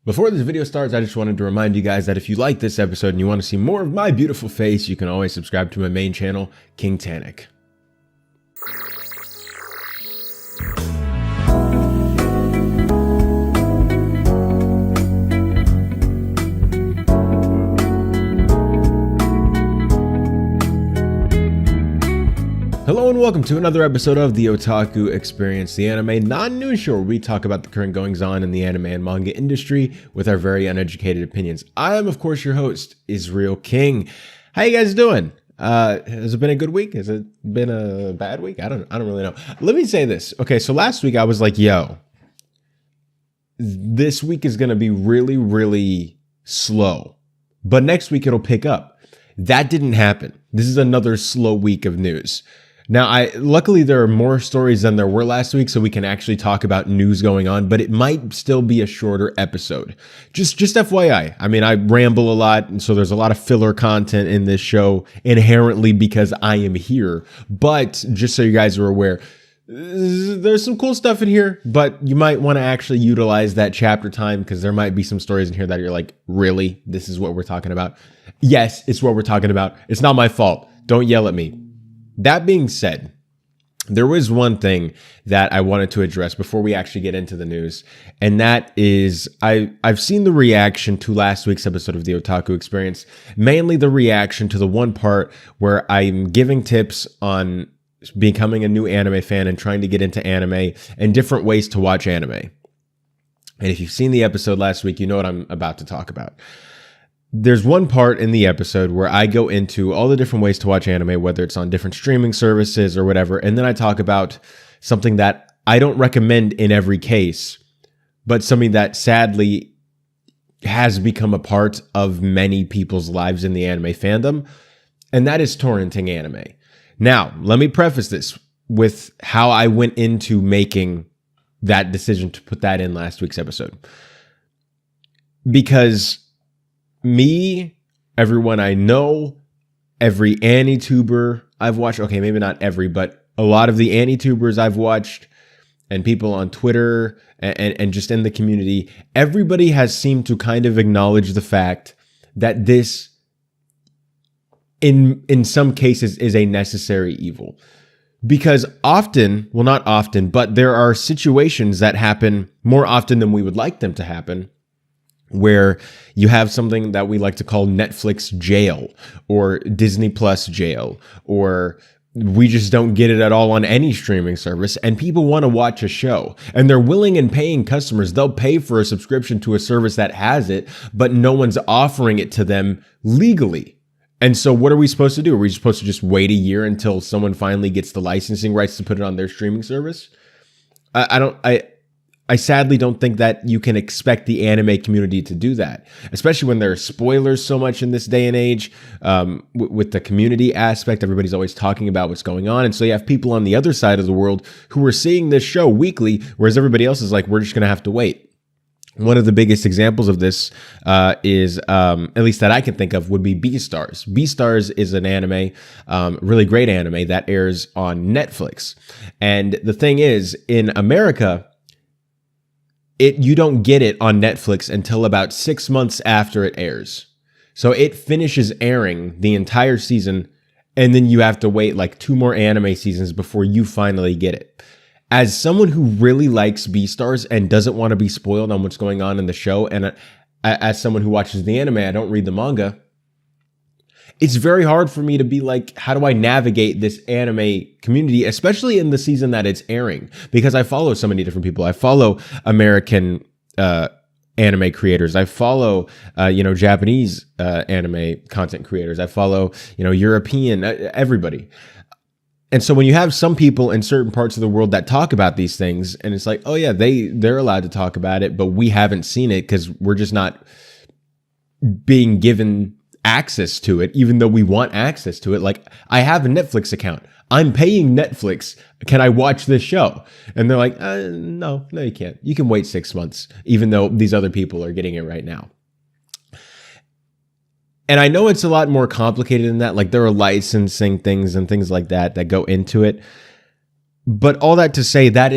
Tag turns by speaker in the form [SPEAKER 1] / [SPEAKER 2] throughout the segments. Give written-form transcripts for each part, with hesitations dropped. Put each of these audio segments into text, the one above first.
[SPEAKER 1] Before this video starts, I just wanted to remind you guys that if you like this episode and you want to see more of my beautiful face, you can always subscribe to my main channel, Kingtanic. Hello and welcome to another episode of the Otaku Experience, the anime non-news show where we talk about the current goings-on in the anime and manga industry with our very uneducated opinions. I am, of course, your host, Israel King. How you guys doing? Has it been a good week? Has it been a bad week? I don't really know. Let me say this. Okay, so last week I was like, yo, this week is going to be really, really slow, but next week it'll pick up. That didn't happen. This is another slow week of news. Now, luckily there are more stories than there were last week, so we can actually talk about news going on, but it might still be a shorter episode. Just FYI. I mean, I ramble a lot, and so there's a lot of filler content in this show inherently because I am here. But just so you guys are aware, there's some cool stuff in here, but you might want to actually utilize that chapter time because there might be some stories in here that you're like, really? This is what we're talking about? Yes, it's what we're talking about. It's not my fault. Don't yell at me. That being said, there was one thing that I wanted to address before we actually get into the news, and that is I've seen the reaction to last week's episode of the Otaku Experience, mainly the reaction to the one part where I'm giving tips on becoming a new anime fan and trying to get into anime and different ways to watch anime. And if you've seen the episode last week, you know what I'm about to talk about. There's one part in the episode where I go into all the different ways to watch anime, whether it's on different streaming services or whatever, and then I talk about something that I don't recommend in every case, but something that sadly has become a part of many people's lives in the anime fandom, and that is torrenting anime. Now, let me preface this with how I went into making that decision to put that in last week's episode. Because me, everyone I know, every AniTuber I've watched, okay, maybe not every, but a lot of the AniTubers I've watched and people on Twitter and just in the community, everybody has seemed to kind of acknowledge the fact that this, in some cases, is a necessary evil. Because often, well, not often, but there are situations that happen more often than we would like them to happen, where you have something that we like to call Netflix jail or Disney Plus jail, or we just don't get it at all on any streaming service, and people want to watch a show and they're willing and paying customers. They'll pay for a subscription to a service that has it, but no one's offering it to them legally. And so what are we supposed to do? Are we supposed to just wait a year until someone finally gets the licensing rights to put it on their streaming service? I sadly don't think that you can expect the anime community to do that, especially when there are spoilers so much in this day and age. With the community aspect, everybody's always talking about what's going on. And so you have people on the other side of the world who are seeing this show weekly, whereas everybody else is like, we're just going to have to wait. One of the biggest examples of this is, at least that I can think of, would be Beastars. Beastars is an anime, really great anime that airs on Netflix. And the thing is, in America, you don't get it on Netflix until about 6 months after it airs. So it finishes airing the entire season, and then you have to wait like 2 more anime seasons before you finally get it. As someone who really likes Beastars and doesn't want to be spoiled on what's going on in the show, and as someone who watches the anime, I don't read the manga, it's very hard for me to be like, how do I navigate this anime community, especially in the season that it's airing? Because I follow so many different people. I follow American anime creators. I follow, Japanese anime content creators. I follow, European, everybody. And so when you have some people in certain parts of the world that talk about these things, and it's like, oh yeah, they're allowed to talk about it, but we haven't seen it because we're just not being given access to it, even though we want access to it. Like, I have a Netflix account. I'm paying Netflix. Can I watch this show? And they're like, no, you can't. You can wait 6 months, even though these other people are getting it right now. And I know it's a lot more complicated than that. Like, there are licensing things and things like that go into it. But all that to say, that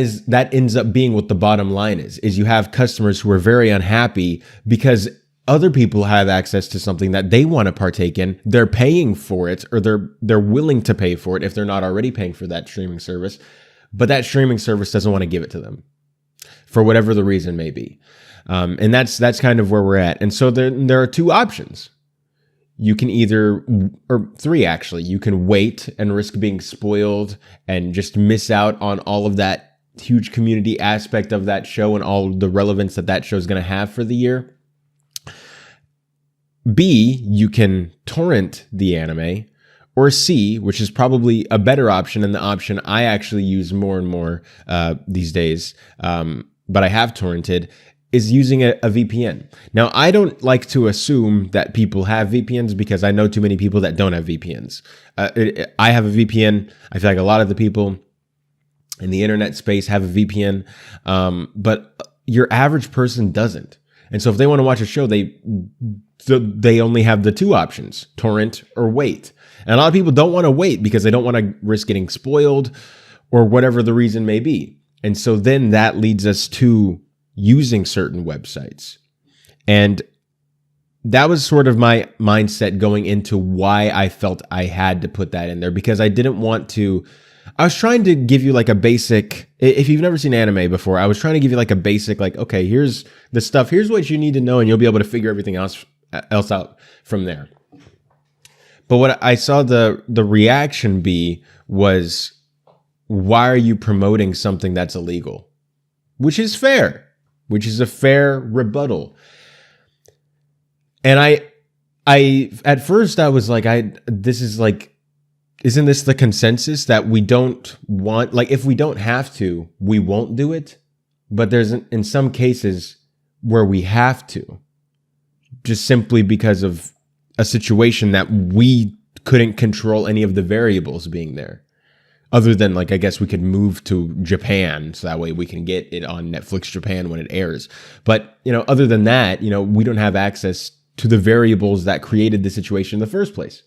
[SPEAKER 1] ends up being what the bottom line is you have customers who are very unhappy because other people have access to something that they want to partake in. They're paying for it, or they're willing to pay for it if they're not already paying for that streaming service. But that streaming service doesn't want to give it to them for whatever the reason may be. And that's kind of where we're at. And so there are two options. You can or three actually. You can wait and risk being spoiled and just miss out on all of that huge community aspect of that show and all the relevance that show is going to have for the year. B, you can torrent the anime. Or C, which is probably a better option and the option I actually use more and more these days, but I have torrented, is using a VPN. Now, I don't like to assume that people have VPNs because I know too many people that don't have VPNs. I have a VPN. I feel like a lot of the people in the internet space have a VPN, but your average person doesn't. And so if they want to watch a show, they only have the two options, torrent or wait. And a lot of people don't want to wait because they don't want to risk getting spoiled or whatever the reason may be. And so then that leads us to using certain websites. And that was sort of my mindset going into why I felt I had to put that in there, because I didn't want to. I was trying to give you like a basic, if you've never seen anime before, I was trying to give you like a basic, like, okay, here's the stuff, here's what you need to know, and you'll be able to figure everything else out from there. But what I saw the reaction be was, why are you promoting something that's illegal? Which is fair. Which is a fair rebuttal. And I at first I was like, this is like, isn't this the consensus that we don't want, like, if we don't have to, we won't do it? But there's in some cases where we have to, just simply because of a situation that we couldn't control any of the variables being there. Other than, like, I guess we could move to Japan so that way we can get it on Netflix Japan when it airs. But, other than that, we don't have access to the variables that created the situation in the first place.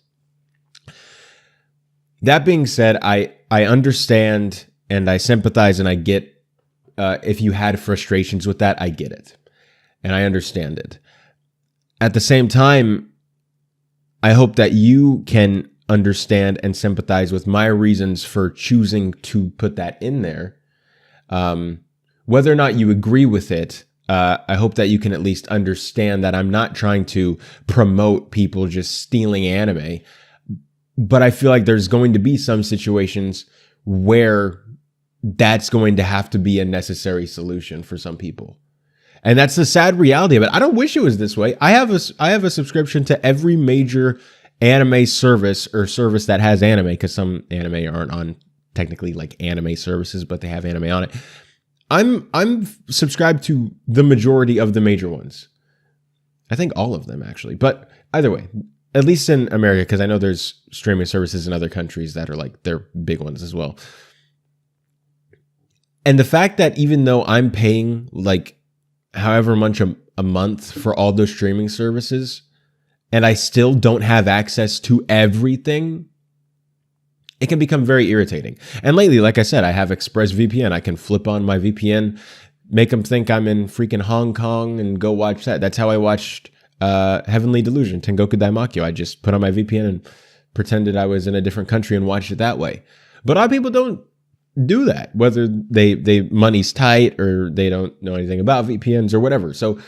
[SPEAKER 1] That being said, I understand and I sympathize and I get, if you had frustrations with that, I get it. And I understand it. At the same time, I hope that you can understand and sympathize with my reasons for choosing to put that in there. Whether or not you agree with it, I hope that you can at least understand that I'm not trying to promote people just stealing anime, but I feel like there's going to be some situations where that's going to have to be a necessary solution for some people. And that's the sad reality of it. I don't wish it was this way. I have a subscription to every major anime service or service that has anime, because some anime aren't on technically like anime services, but they have anime on it. I'm subscribed to the majority of the major ones. I think all of them actually, but either way, at least in America, because I know there's streaming services in other countries that are like, they're big ones as well. And the fact that even though I'm paying like however much a month for all those streaming services, and I still don't have access to everything, it can become very irritating. And lately, like I said, I have ExpressVPN. I can flip on my VPN, make them think I'm in freaking Hong Kong and go watch that. That's how I watched Heavenly Delusion, Tengoku Daimakyo. I just put on my VPN and pretended I was in a different country and watched it that way. But a lot of people don't do that, whether they money's tight or they don't know anything about VPNs or whatever. So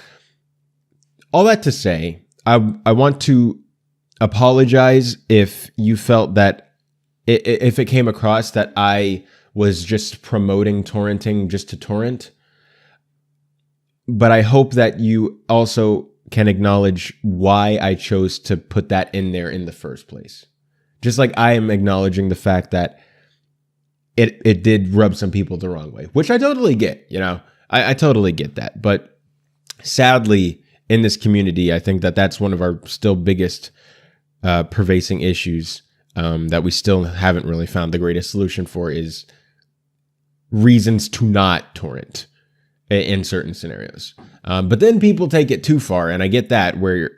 [SPEAKER 1] all that to say, I want to apologize if you felt that, if it came across that I was just promoting torrenting just to torrent. But I hope that you also can acknowledge why I chose to put that in there in the first place. Just like I am acknowledging the fact that it did rub some people the wrong way, which I totally get, I totally get that. But sadly, in this community, I think that's one of our still biggest pervasive issues that we still haven't really found the greatest solution for, is reasons to not torrent. in certain scenarios. But then people take it too far, and I get that, where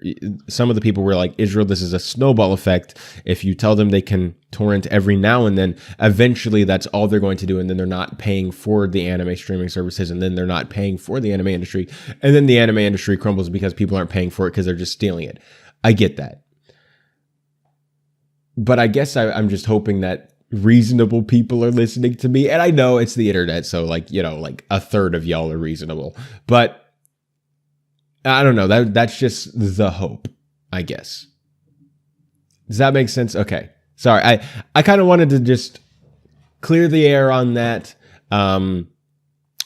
[SPEAKER 1] some of the people were like, Israel, this is a snowball effect. If you tell them they can torrent every now and then, eventually that's all they're going to do, and then they're not paying for the anime streaming services, and then they're not paying for the anime industry, and then the anime industry crumbles because people aren't paying for it because they're just stealing it. I get that. But I guess I'm just hoping that reasonable people are listening to me. And I know it's the internet, so like, you know, like a third of y'all are reasonable. But I don't know. That's just the hope, I guess. Does that make sense? Okay. Sorry. I kind of wanted to just clear the air on that. I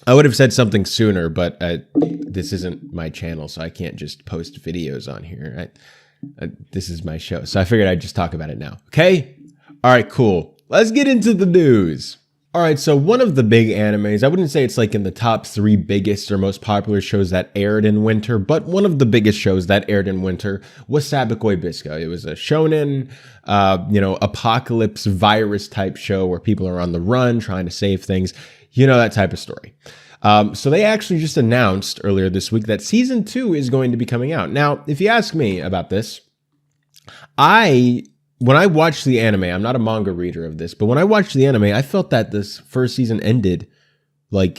[SPEAKER 1] would have said something sooner, but this isn't my channel, so I can't just post videos on here. This is my show, so I figured I'd just talk about it now. Okay? All right, cool. Let's get into the news. All right, so one of the big animes, I wouldn't say it's like in the top 3 biggest or most popular shows that aired in winter, but one of the biggest shows that aired in winter was Sabikui Bisco. It was a shonen, apocalypse virus type show where people are on the run trying to save things, that type of story. So they actually just announced earlier this week that season 2 is going to be coming out. Now, if you ask me about this, when I watched the anime, I'm not a manga reader of this, but when I watched the anime, I felt that this first season ended I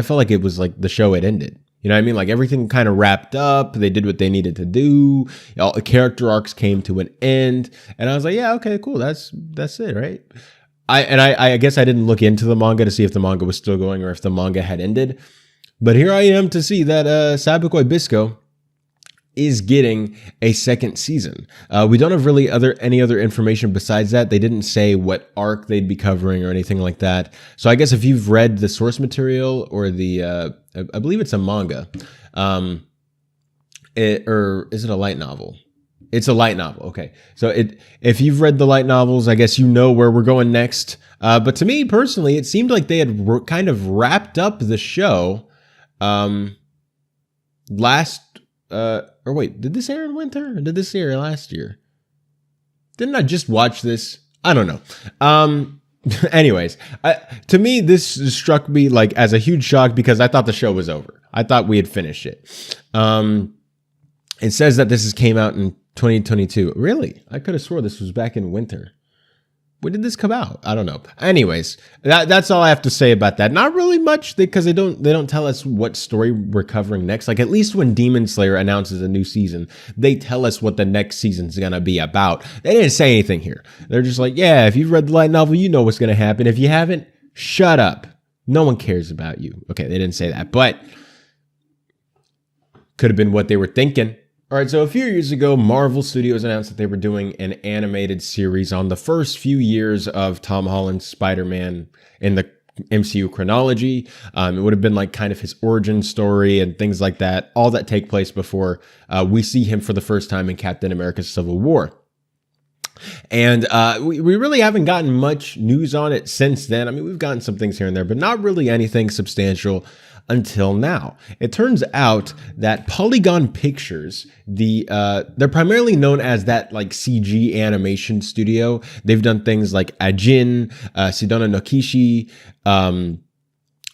[SPEAKER 1] felt like it was like the show had ended. You know what I mean? Like everything kind of wrapped up. They did what they needed to do. All the character arcs came to an end, and I was like, yeah, okay, cool. That's it, right? I guess I didn't look into the manga to see if the manga was still going or if the manga had ended. But here I am to see that Sabikui Bisco is getting a second season. We don't have really any other information besides that. They didn't say what arc they'd be covering or anything like that. So I guess if you've read the source material or the, I believe it's a manga, or is it a light novel? It's a light novel. Okay. So if you've read the light novels, I guess you know where we're going next. But to me personally, it seemed like they had kind of wrapped up the show did this air in winter? Or did this air last year? Didn't I just watch this? I don't know. Anyways, to me, this struck me like as a huge shock because I thought the show was over. I thought we had finished it. It says that this came out in 2022. Really? I could have swore this was back in winter. When did this come out? I don't know. Anyways, that's all I have to say about that. Not really much because they don't tell us what story we're covering next. Like at least when Demon Slayer announces a new season, they tell us what the next season's gonna be about. They didn't say anything here. They're just like, yeah, if you've read the light novel, you know what's gonna happen. If you haven't, shut up. No one cares about you. Okay, they didn't say that, but could have been what they were thinking. All right, so a few years ago, Marvel Studios announced that they were doing an animated series on the first few years of Tom Holland's Spider-Man in the MCU chronology. It would have been like kind of his origin story and things like that, all that take place before we see him for the first time in Captain America Civil War. And we really haven't gotten much news on it since then. I mean, we've gotten some things here and there, but not really anything substantial until now. It turns out that Polygon Pictures, they're primarily known as that like CG animation studio. They've done things like Ajin, Sidona no Kishi.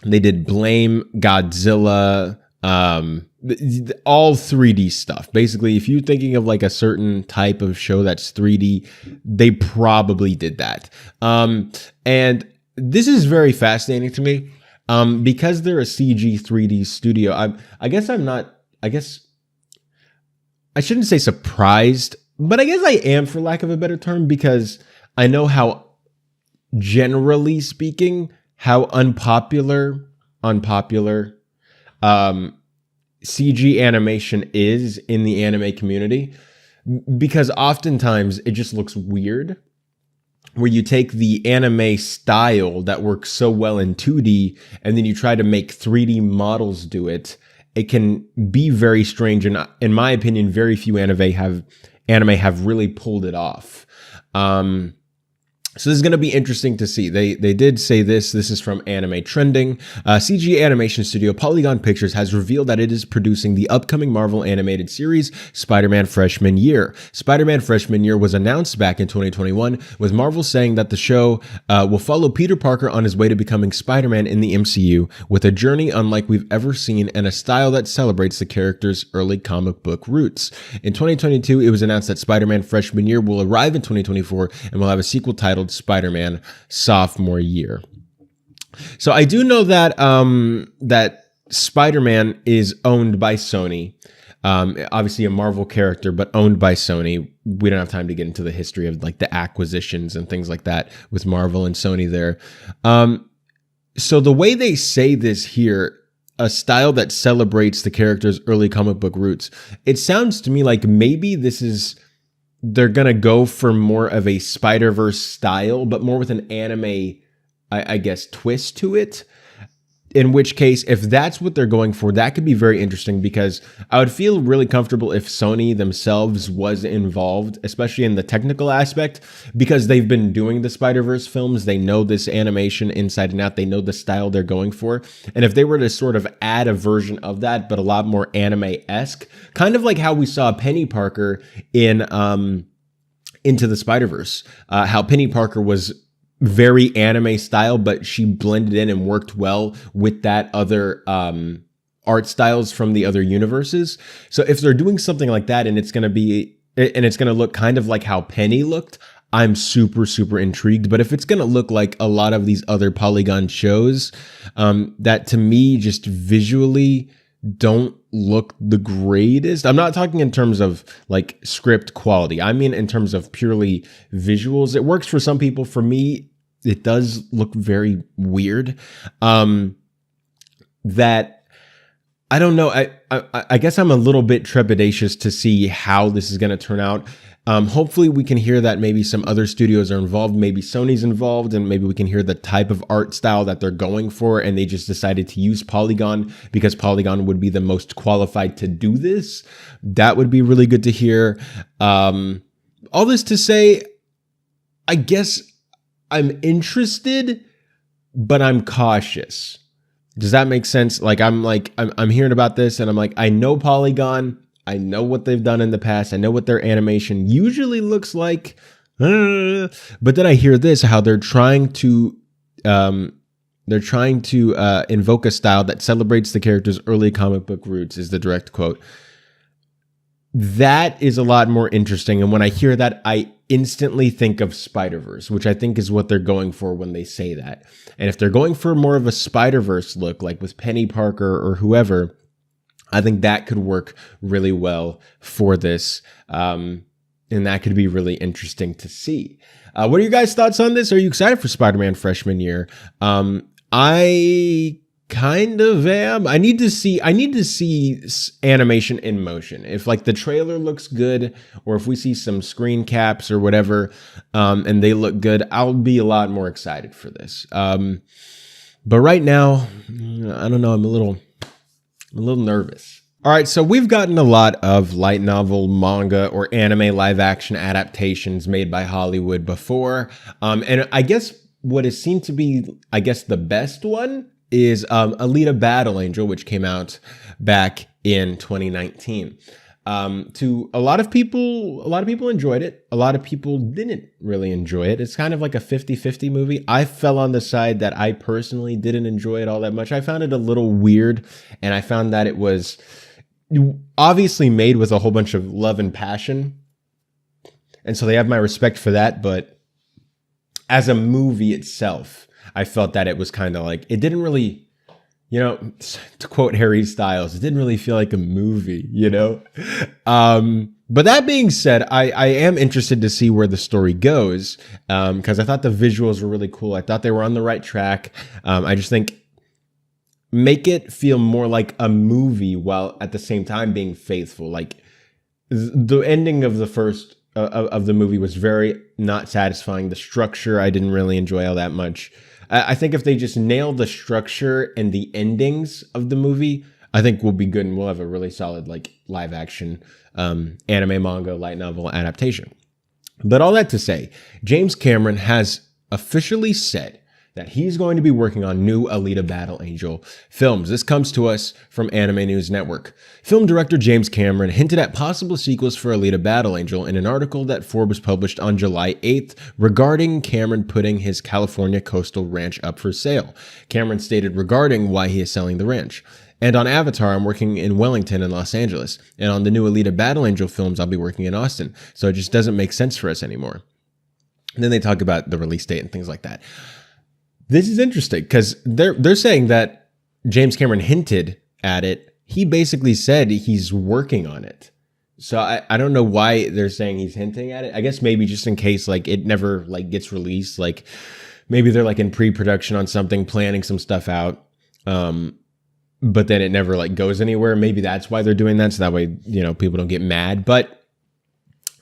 [SPEAKER 1] They did Blame, Godzilla, all 3D stuff. Basically, if you're thinking of like a certain type of show that's 3D, they probably did that. And this is very fascinating to me. Because they're a CG 3D studio, I guess I shouldn't say surprised, but I guess I am, for lack of a better term, because I know how, generally speaking, how unpopular CG animation is in the anime community, because oftentimes it just looks weird. Where you take the anime style that works so well in 2D and then you try to make 3D models do it, it can be very strange. And in my opinion, very few anime have really pulled it off. So this is going to be interesting to see. They did say this. This is from Anime Trending. CG animation studio Polygon Pictures has revealed that it is producing the upcoming Marvel animated series Spider-Man Freshman Year. Spider-Man Freshman Year was announced back in 2021, with Marvel saying that the show will follow Peter Parker on his way to becoming Spider-Man in the MCU, with a journey unlike we've ever seen and a style that celebrates the character's early comic book roots. In 2022, it was announced that Spider-Man Freshman Year will arrive in 2024 and will have a sequel titled Spider-Man Sophomore Year. So I do know that that Spider-Man is owned by Sony. Obviously a Marvel character, but owned by Sony. We don't have time to get into the history of like the acquisitions and things like that with Marvel and Sony there. So the way they say this here, a style that celebrates the character's early comic book roots, it sounds to me like maybe they're going to go for more of a Spider-Verse style, but more with an anime, I guess, twist to it. In which case, if that's what they're going for, that could be very interesting, because I would feel really comfortable if Sony themselves was involved, especially in the technical aspect, because they've been doing the Spider-Verse films. They know this animation inside and out. They know the style they're going for. And if they were to sort of add a version of that, but a lot more anime-esque, kind of like how we saw Penny Parker in Into the Spider-Verse, how Penny Parker was very anime style, but she blended in and worked well with that other art styles from the other universes. So if they're doing something like that and it's going to look kind of like how Penny looked, I'm super, super intrigued. But if it's going to look like a lot of these other Polygon shows that to me just visually don't look the greatest. I'm not talking in terms of like script quality. I mean, in terms of purely visuals. It works for some people. For me, it does look very weird. That I don't know. I guess I'm a little bit trepidatious to see how this is going to turn out. Hopefully we can hear that maybe some other studios are involved, maybe Sony's involved, and maybe we can hear the type of art style that they're going for, and they just decided to use Polygon because Polygon would be the most qualified to do this. That would be really good to hear. All this to say, I guess I'm interested, but I'm cautious. Does that make sense? I'm hearing about this and I'm like, I know Polygon. I know what they've done in the past. I know what their animation usually looks like. But then I hear this, how they're trying to invoke a style that celebrates the character's early comic book roots, is the direct quote. That is a lot more interesting. And when I hear that, I instantly think of Spider-Verse, which I think is what they're going for when they say that. And if they're going for more of a Spider-Verse look, like with Penny Parker or whoever, I think that could work really well for this. And that could be really interesting to see. What are your guys' thoughts on this? Are you excited for Spider-Man Freshman Year? I kind of am. I need to see animation in motion. If like the trailer looks good, or if we see some screen caps or whatever, and they look good, I'll be a lot more excited for this. But right now, I don't know. I'm a little nervous. All right, so we've gotten a lot of light novel, manga, or anime live action adaptations made by Hollywood before. And I guess what is seen to be, the best one is Alita Battle Angel, which came out back in 2019. To a lot of people enjoyed it. A lot of people didn't really enjoy it. It's kind of like a 50-50 movie. I fell on the side that I personally didn't enjoy it all that much. I found it a little weird, and I found that it was obviously made with a whole bunch of love and passion. And so they have my respect for that. But as a movie itself, I felt that it was kind of like, it didn't really, to quote Harry Styles, it didn't really feel like a movie, But that being said, I am interested to see where the story goes, because I thought the visuals were really cool. I thought they were on the right track. I just think make it feel more like a movie while at the same time being faithful. Like the ending of the first of the movie was very not satisfying. The structure I didn't really enjoy all that much. I think if they just nail the structure and the endings of the movie, I think we'll be good and we'll have a really solid like live action anime, manga, light novel adaptation. But all that to say, James Cameron has officially said that he's going to be working on new Alita Battle Angel films. This comes to us from Anime News Network. Film director James Cameron hinted at possible sequels for Alita Battle Angel in an article that Forbes published on July 8th regarding Cameron putting his California coastal ranch up for sale. Cameron stated regarding why he is selling the ranch. And on Avatar, I'm working in Wellington and Los Angeles. And on the new Alita Battle Angel films, I'll be working in Austin. So it just doesn't make sense for us anymore. And then they talk about the release date and things like that. This is interesting because they're saying that James Cameron hinted at it. He basically said he's working on it. So I don't know why they're saying he's hinting at it. I guess maybe just in case like it never like gets released. Like maybe they're like in pre-production on something, planning some stuff out. But then it never like goes anywhere. Maybe that's why they're doing that. So that way, you know, people don't get mad. But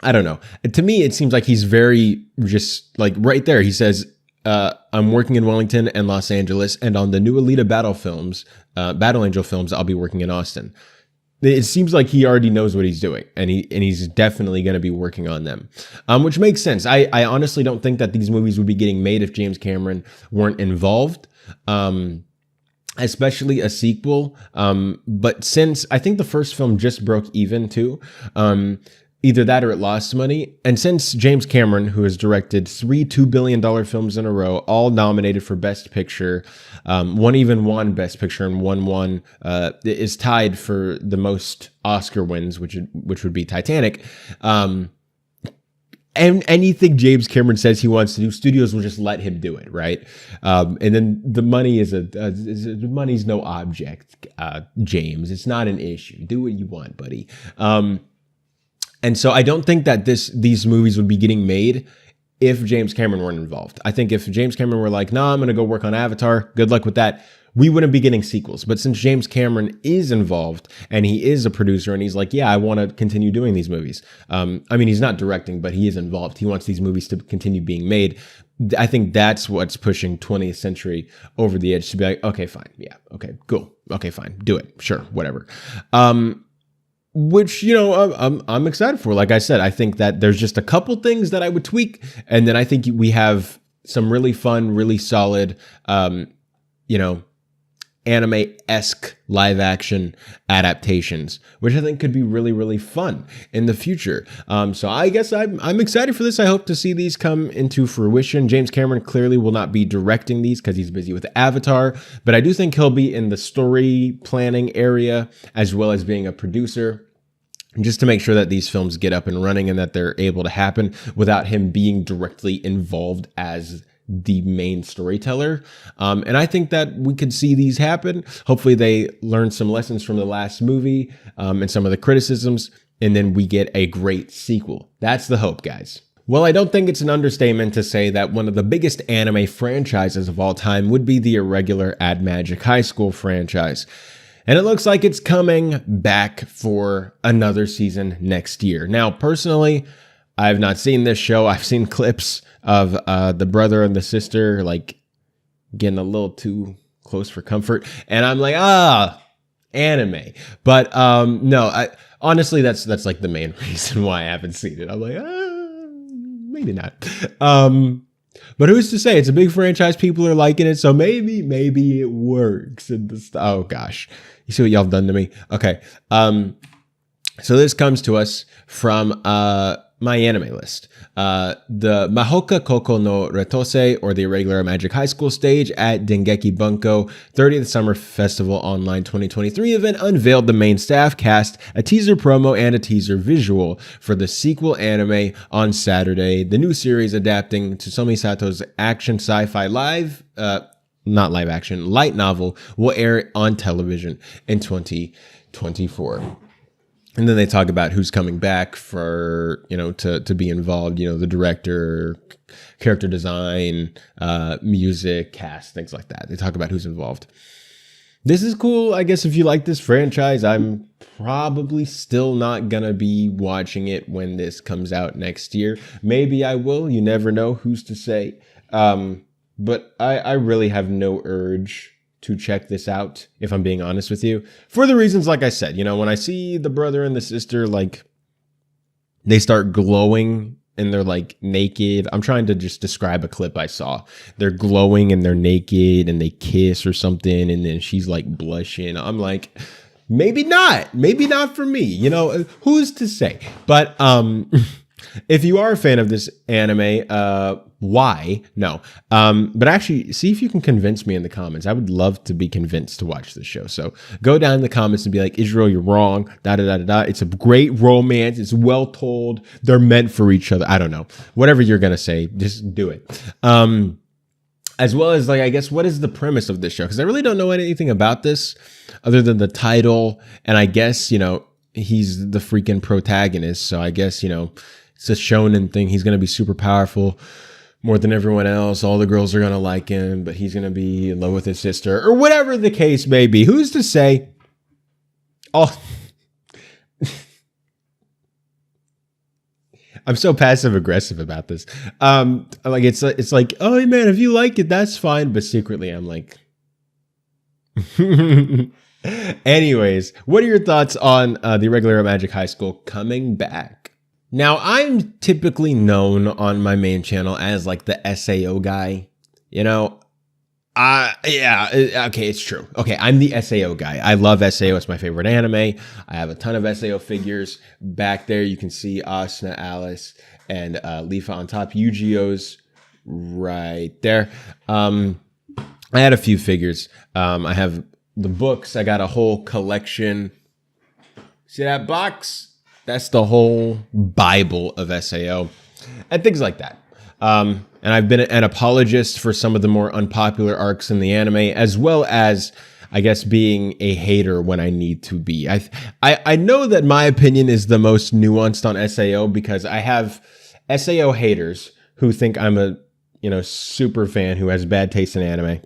[SPEAKER 1] I don't know. To me, it seems like he's very just like right there. He says, I'm working in Wellington and Los Angeles, and on the new Alita Battle Angel films, I'll be working in Austin. It seems like he already knows what he's doing, and he's definitely going to be working on them, which makes sense. I honestly don't think that these movies would be getting made if James Cameron weren't involved, especially a sequel. But since I think the first film just broke even too, either that or it lost money. And since James Cameron, who has directed 3 $2 billion films in a row, all nominated for Best Picture, one even won Best Picture and one won, is tied for the most Oscar wins, which would be Titanic. And anything James Cameron says he wants to do, studios will just let him do it, right? And then the money money's no object, James. It's not an issue. Do what you want, buddy. And so I don't think that these movies would be getting made if James Cameron weren't involved. I think if James Cameron were like, nah, I'm going to go work on Avatar, good luck with that, we wouldn't be getting sequels. But since James Cameron is involved and he is a producer and he's like, yeah, I want to continue doing these movies. I mean, he's not directing, but he is involved. He wants these movies to continue being made. I think that's what's pushing 20th Century over the edge to be like, okay, fine. Yeah. Okay, cool. Okay, fine. Do it. Sure. Whatever. Which, you know, I'm excited for. Like I said, I think that there's just a couple things that I would tweak. And then I think we have some really fun, really solid, you know, anime-esque live action adaptations, which I think could be really, really fun in the future. So I guess I'm excited for this. I hope to see these come into fruition. James Cameron clearly will not be directing these because he's busy with Avatar, but I do think he'll be in the story planning area as well as being a producer, just to make sure that these films get up and running and that they're able to happen without him being directly involved as the main storyteller. And I think that we could see these happen. Hopefully they learn some lessons from the last movie and some of the criticisms, and then we get a great sequel. That's the hope, guys. Well, I don't think it's an understatement to say that one of the biggest anime franchises of all time would be the Irregular Ad Magic High School franchise. And it looks like it's coming back for another season next year. Now, personally, I've not seen this show. I've seen clips of the brother and the sister like getting a little too close for comfort. And I'm like, anime. But no, honestly, that's like the main reason why I haven't seen it. I'm like, maybe not. But who's to say? It's a big franchise. People are liking it. So maybe it works. Oh, gosh. You see what y'all have done to me? Okay. So this comes to us from my anime list. The Mahoka Koko no Retose, or the Irregular Magic High School stage at Dengeki Bunko 30th Summer Festival Online 2023 event unveiled the main staff, cast, a teaser promo, and a teaser visual for the sequel anime on Saturday. The new series adapting Tsutomu Sato's action sci-fi not live action, light novel will air on television in 2024. And then they talk about who's coming back for, you know, to be involved, you know, the director, character design, music, cast, things like that. They talk about who's involved. This is cool. I guess if you like this franchise, I'm probably still not going to be watching it when this comes out next year. Maybe I will. You never know. Who's to say? But I really have no urge to check this out, if I'm being honest with you, for the reasons like I said. You know, when I see the brother and the sister, like, they start glowing and they're like naked. I'm trying to just describe a clip I saw. They're glowing and they're naked and they kiss or something, and then she's like blushing. I'm like, maybe not for me, you know, who's to say? But if you are a fan of this anime, why? No. But actually, see if you can convince me in the comments. I would love to be convinced to watch this show. So go down in the comments and be like, Israel, you're wrong. Da da da da da. It's a great romance. It's well told. They're meant for each other. I don't know. Whatever you're gonna say, just do it. As well as, like, I guess, what is the premise of this show? Because I really don't know anything about this other than the title. And I guess, you know, he's the freaking protagonist. So I guess, you know, it's a shonen thing. He's going to be super powerful more than everyone else. All the girls are going to like him, but he's going to be in love with his sister or whatever the case may be. Who's to say? Oh, I'm so passive aggressive about this. Like it's like, oh man, if you like it, that's fine. But secretly, I'm like, anyways, what are your thoughts on the Irregular Magic High School coming back? Now, I'm typically known on my main channel as like the SAO guy. You know, okay, it's true. Okay, I'm the SAO guy. I love SAO. It's my favorite anime. I have a ton of SAO figures. Back there, you can see Asuna, Alice, and Leafa on top. Yu-Gi-Oh's right there. I had a few figures. I have the books. I got a whole collection. See that box? That's the whole Bible of SAO and things like that. And I've been an apologist for some of the more unpopular arcs in the anime, as well as, I guess, being a hater when I need to be. I know that my opinion is the most nuanced on SAO because I have SAO haters who think I'm a, you know, super fan who has bad taste in anime,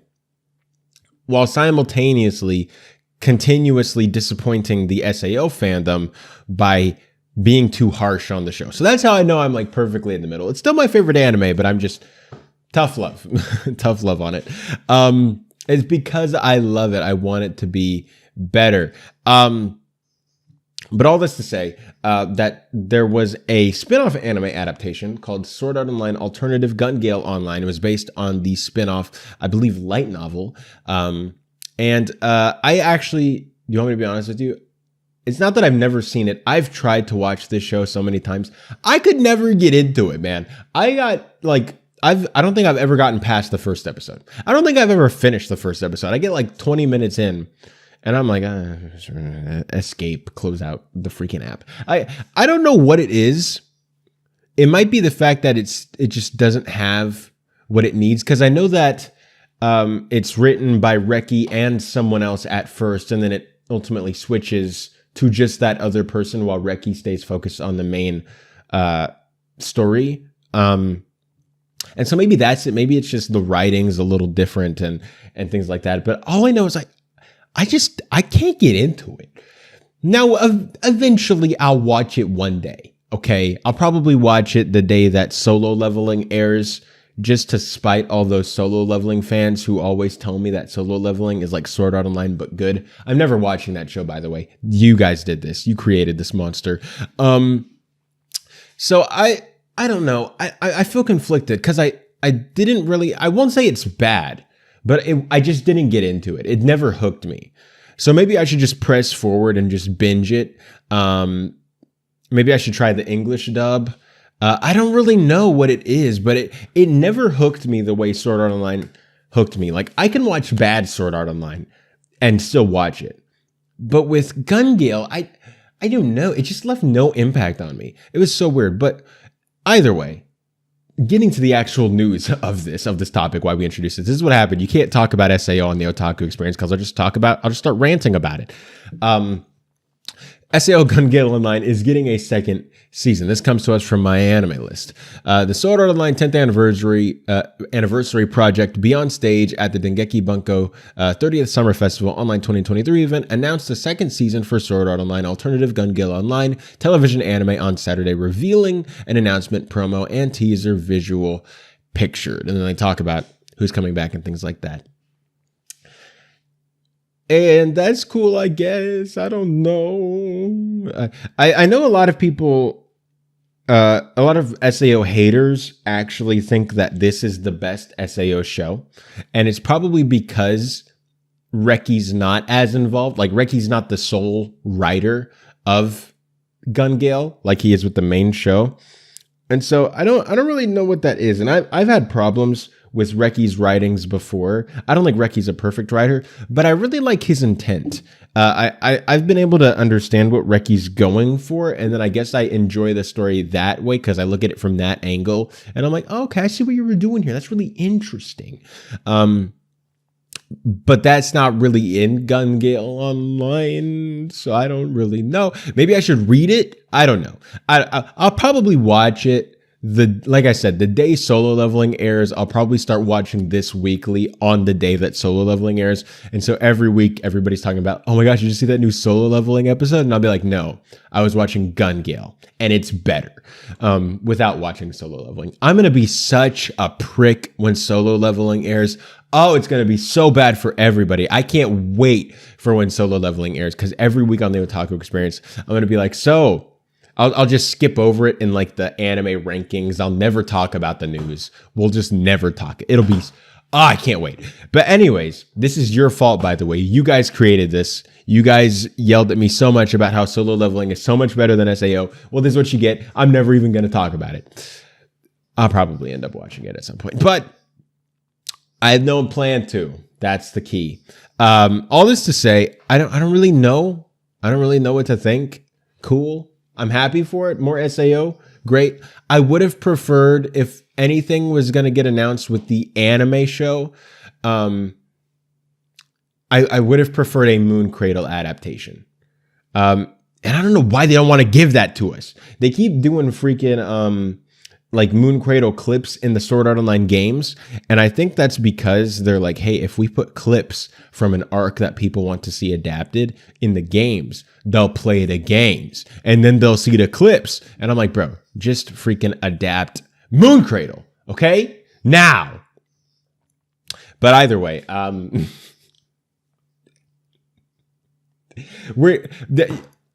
[SPEAKER 1] while simultaneously continuously disappointing the SAO fandom by being too harsh on the show. So that's how I know I'm like perfectly in the middle. It's still my favorite anime, but I'm just tough love, tough love on it. It's because I love it. I want it to be better. But all this to say that there was a spin-off anime adaptation called Sword Art Online Alternative Gale Online. It was based on the spin-off, I believe, light novel. And I actually, do you want me to be honest with you? It's not that I've never seen it. I've tried to watch this show so many times. I could never get into it, man. I got like, I don't think I've ever gotten past the first episode. I don't think I've ever finished the first episode. I get like 20 minutes in and I'm like, escape, close out the freaking app. I don't know what it is. It might be the fact that it just doesn't have what it needs. Cause I know that it's written by Reki and someone else at first, and then it ultimately switches to just that other person while Reki stays focused on the main story. And so maybe that's it. Maybe it's just the writing's a little different and things like that. But all I know is I can't get into it. Now, eventually I'll watch it one day. Okay. I'll probably watch it the day that Solo Leveling airs, just to spite all those Solo Leveling fans who always tell me that Solo Leveling is like Sword Art Online but good. I'm never watching that show, by the way. You guys did this. You created this monster. So I don't know. I feel conflicted because I didn't really, I won't say it's bad, but I just didn't get into it. It never hooked me. So maybe I should just press forward and just binge it. Maybe I should try the English dub. I don't really know what it is, but it never hooked me the way Sword Art Online hooked me. Like, I can watch bad Sword Art Online and still watch it. But with Gale, I don't know. It just left no impact on me. It was so weird. But either way, getting to the actual news of this topic, why we introduced it, this is what happened. You can't talk about SAO on the Otaku Experience because I'll just start ranting about it. SAO Gale Online is getting a second season. This comes to us from my anime list. The Sword Art Online 10th anniversary project Beyond Stage at the Dengeki Bunko 30th Summer Festival Online 2023 event announced the second season for Sword Art Online Alternative Gale Online television anime on Saturday, revealing an announcement, promo, and teaser visual pictured. And then they talk about who's coming back and things like that. And that's cool, I guess. I don't know. I know a lot of people a lot of SAO haters actually think that this is the best SAO show. And it's probably because Reki's not as involved. Like, Reki's not the sole writer of Gun Gale like he is with the main show. And so I don't really know what that is. And I've had problems with Reki's writings before. I don't think Reki's a perfect writer, but I really like his intent. I've been able to understand what Reki's going for, and then I guess I enjoy the story that way because I look at it from that angle, and I'm like, oh, okay, I see what you were doing here. That's really interesting. But that's not really in Gun Gale Online, so I don't really know. Maybe I should read it. I don't know. I'll probably watch it. Like I said, the day Solo Leveling airs, I'll probably start watching this weekly on the day that Solo Leveling airs. And so every week, everybody's talking about, oh my gosh, did you see that new Solo Leveling episode? And I'll be like, no, I was watching Gun Gale, and it's better without watching Solo Leveling. I'm going to be such a prick when Solo Leveling airs. Oh, it's going to be so bad for everybody. I can't wait for when Solo Leveling airs, because every week on the Otaku Experience, I'm going to be like, so I'll just skip over it in like the anime rankings. I'll never talk about the news. We'll just never talk. It'll be, I can't wait. But anyways, this is your fault, by the way. You guys created this. You guys yelled at me so much about how Solo Leveling is so much better than SAO. Well, this is what you get. I'm never even going to talk about it. I'll probably end up watching it at some point, but I have no plan to. That's the key. All this to say, I don't really know. I don't really know what to think. Cool. I'm happy for it. More SAO. Great. I would have preferred if anything was going to get announced with the anime show. I would have preferred a Moon Cradle adaptation. And I don't know why they don't want to give that to us. They keep doing freaking like Moon Cradle clips in the Sword Art Online games. And I think that's because they're like, hey, if we put clips from an arc that people want to see adapted in the games, they'll play the games and then they'll see the clips. And I'm like, bro, just freaking adapt Moon Cradle. Okay. Now. But either way,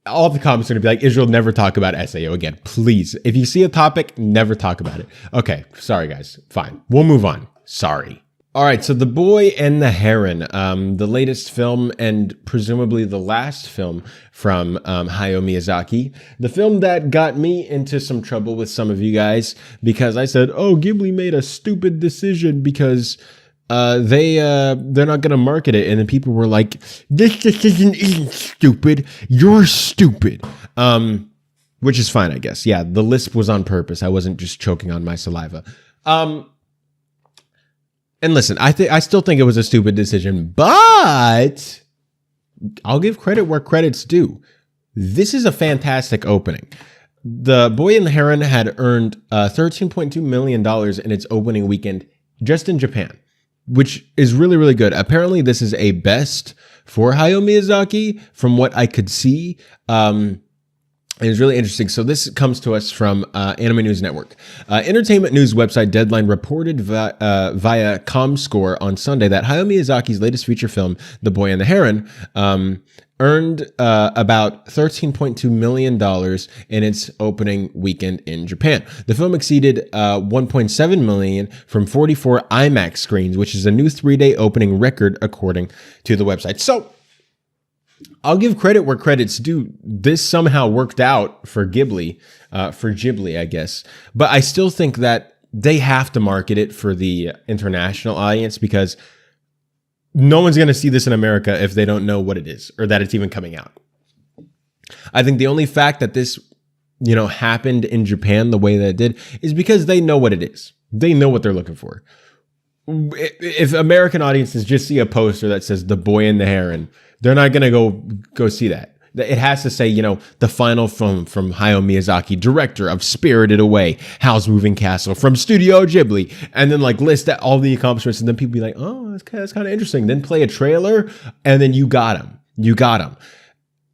[SPEAKER 1] all the comments are going to be like, Israel, never talk about SAO again. Please. If you see a topic, never talk about it. Okay. Sorry, guys. Fine. We'll move on. Sorry. All right. So The Boy and the Heron, the latest film and presumably the last film from Hayao Miyazaki. The film that got me into some trouble with some of you guys because I said, oh, Ghibli made a stupid decision because they're not going to market it. And then people were like, this decision isn't stupid. You're stupid. Which is fine, I guess. Yeah, the lisp was on purpose. I wasn't just choking on my saliva. And listen, I still think it was a stupid decision, but I'll give credit where credit's due. This is a fantastic opening. The Boy and the Heron had earned $13.2 million in its opening weekend just in Japan, which is really, really good. Apparently, this is a best for Hayao Miyazaki from what I could see. It was really interesting. So this comes to us from Anime News Network. Entertainment news website Deadline reported via ComScore on Sunday that Hayao Miyazaki's latest feature film, The Boy and the Heron, earned about $13.2 million in its opening weekend in Japan. The film exceeded $1.7 million from 44 IMAX screens, which is a new 3-day opening record, according to the website. So I'll give credit where credit's due. This somehow worked out for Ghibli, I guess. But I still think that they have to market it for the international audience because no one's going to see this in America if they don't know what it is or that it's even coming out. I think the only fact that this, happened in Japan the way that it did is because they know what it is. They know what they're looking for. If American audiences just see a poster that says The Boy and the Heron, they're not going to go see that. It has to say, the final film from Hayao Miyazaki, director of Spirited Away, Howl's Moving Castle, from Studio Ghibli, and then list all the accomplishments, and then people be like, oh, that's kind of interesting. Then play a trailer, and then you got him. You got him.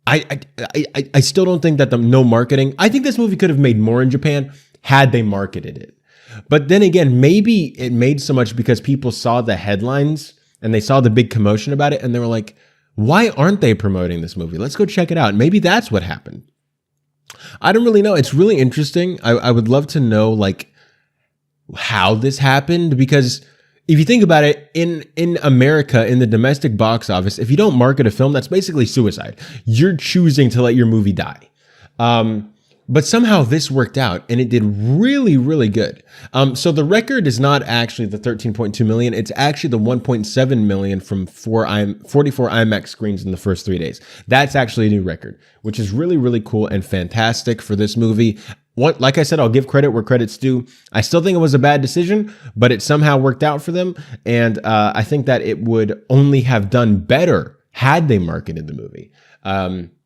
[SPEAKER 1] I still don't think that no marketing. I think this movie could have made more in Japan had they marketed it. But then again, maybe it made so much because people saw the headlines and they saw the big commotion about it, and they were like, why aren't they promoting this movie? Let's go check it out. Maybe that's what happened. I don't really know. It's really interesting. I would love to know like how this happened, because if you think about it, in America, in the domestic box office, if you don't market a film, that's basically suicide. You're choosing to let your movie die. But somehow this worked out and it did really, really good. So the record is not actually the 13.2 million. It's actually the 1.7 million from 44 IMAX screens in the first 3 days. That's actually a new record, which is really, really cool and fantastic for this movie. Like I said, I'll give credit where credit's due. I still think it was a bad decision, but it somehow worked out for them. And I think that it would only have done better had they marketed the movie.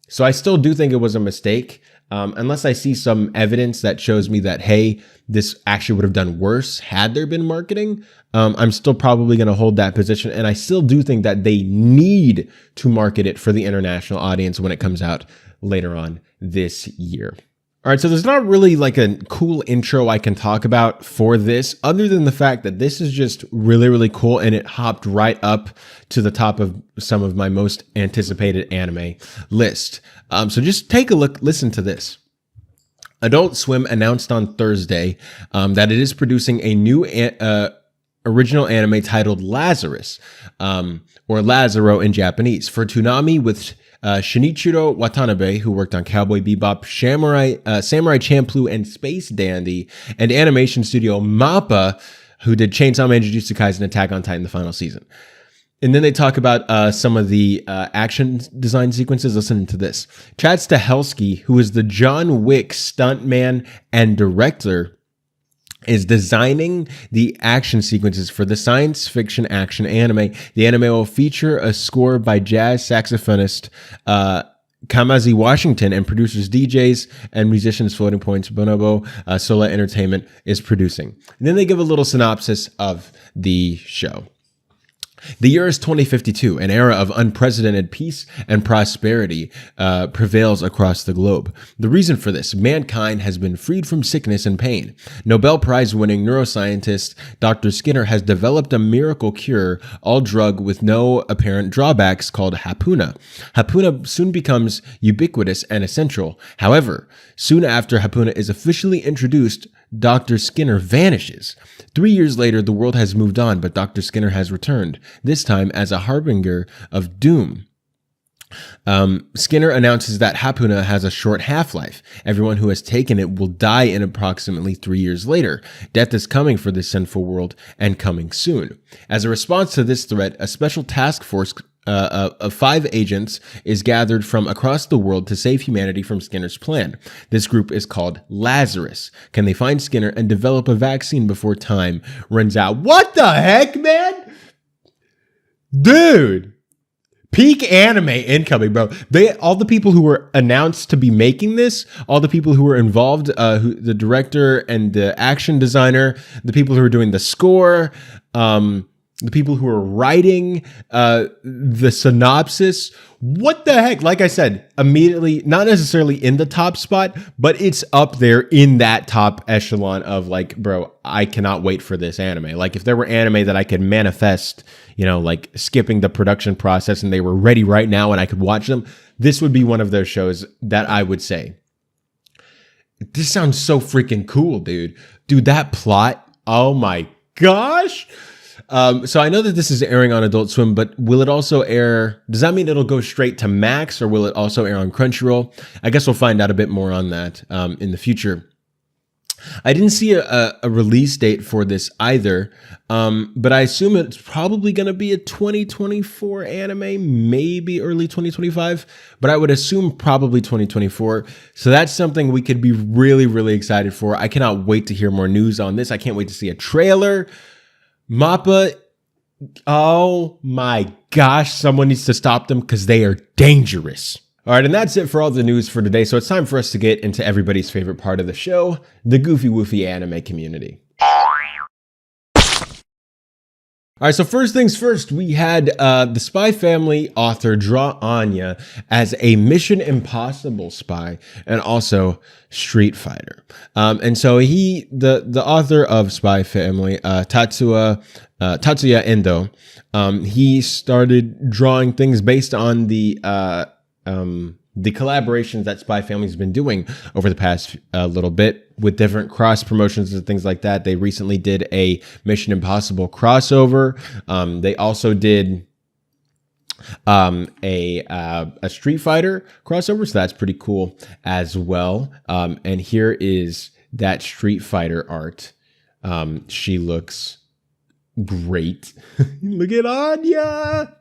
[SPEAKER 1] So I still do think it was a mistake. Unless I see some evidence that shows me that, hey, this actually would have done worse had there been marketing, I'm still probably going to hold that position. And I still do think that they need to market it for the international audience when it comes out later on this year. All right, so there's not really like a cool intro I can talk about for this, other than the fact that this is just really, really cool, and it hopped right up to the top of some of my most anticipated anime list. So just take a look, listen to this. Adult Swim announced on Thursday that it is producing a new original anime titled Lazarus, or Lazaro in Japanese, for Toonami, with Shinichiro Watanabe, who worked on Cowboy Bebop, Samurai Champloo, and Space Dandy, and animation studio MAPPA, who did Chainsaw Man, Jujutsu Kaisen, Attack on Titan, the final season. And then they talk about some of the action design sequences. Listen to this. Chad Stahelski, who is the John Wick stuntman and director, is designing the action sequences for the science fiction action anime. The anime will feature a score by jazz saxophonist Kamazi Washington, and producers, DJs, and musicians Floating Points Bonobo. Sola Entertainment is producing. And then they give a little synopsis of the show. The year is 2052, an era of unprecedented peace and prosperity prevails across the globe. The reason for this, mankind has been freed from sickness and pain. Nobel Prize-winning neuroscientist Dr. Skinner has developed a miracle cure, all drug with no apparent drawbacks, called Hapuna. Hapuna soon becomes ubiquitous and essential. However, soon after Hapuna is officially introduced, Dr. Skinner vanishes. 3 years later, the world has moved on, but Dr. Skinner has returned, this time as a harbinger of doom. Skinner announces that Hapuna has a short half-life. Everyone who has taken it will die in approximately 3 years later. Death is coming for this sinful world, and coming soon. As a response to this threat, a special task force of 5 agents is gathered from across the world to save humanity from Skinner's plan. This group is called Lazarus. Can they find Skinner and develop a vaccine before time runs out? What the heck, man? Dude! Peak anime incoming, bro. All the people who were announced to be making this, all the people who were involved, the director and the action designer, the people who were doing the score, the people who are writing the synopsis. What the heck? Like I said, immediately, not necessarily in the top spot, but it's up there in that top echelon of like, bro, I cannot wait for this anime. Like if there were anime that I could manifest, like skipping the production process and they were ready right now and I could watch them, this would be one of those shows that I would say, this sounds so freaking cool, dude. Dude, that plot, oh my gosh. So I know that this is airing on Adult Swim, but will it also air? Does that mean it'll go straight to Max, or will it also air on Crunchyroll? I guess we'll find out a bit more on that in the future. I didn't see a release date for this either, but I assume it's probably going to be a 2024 anime, maybe early 2025, but I would assume probably 2024. So that's something we could be really, really excited for. I cannot wait to hear more news on this. I can't wait to see a trailer. MAPPA, oh my gosh, someone needs to stop them because they are dangerous. All right, and that's it for all the news for today. So it's time for us to get into everybody's favorite part of the show, the Goofy Woofy anime community. All right, so first things first, we had the Spy Family author draw Anya as a Mission Impossible spy and also Street Fighter. And so the author of Spy Family, Tatsuya Endo, he started drawing things based on the the collaborations that Spy Family's been doing over the past little bit with different cross promotions and things like that. They recently did a Mission Impossible crossover. They also did a Street Fighter crossover, so that's pretty cool as well. And here is that Street Fighter art. She looks great. Look at Anya.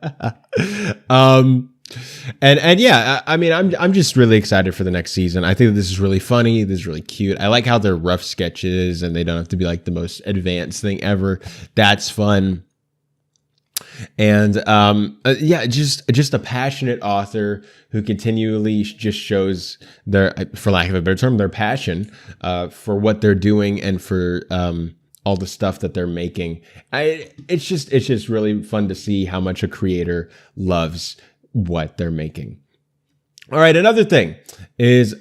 [SPEAKER 1] And yeah, I mean, I'm just really excited for the next season. I think that this is really funny. This is really cute. I like how they're rough sketches and they don't have to be like the most advanced thing ever. That's fun. And yeah, just a passionate author who continually just shows their, for lack of a better term, their passion for what they're doing and for all the stuff that they're making. It's just really fun to see how much a creator loves what they're making. All right, another thing is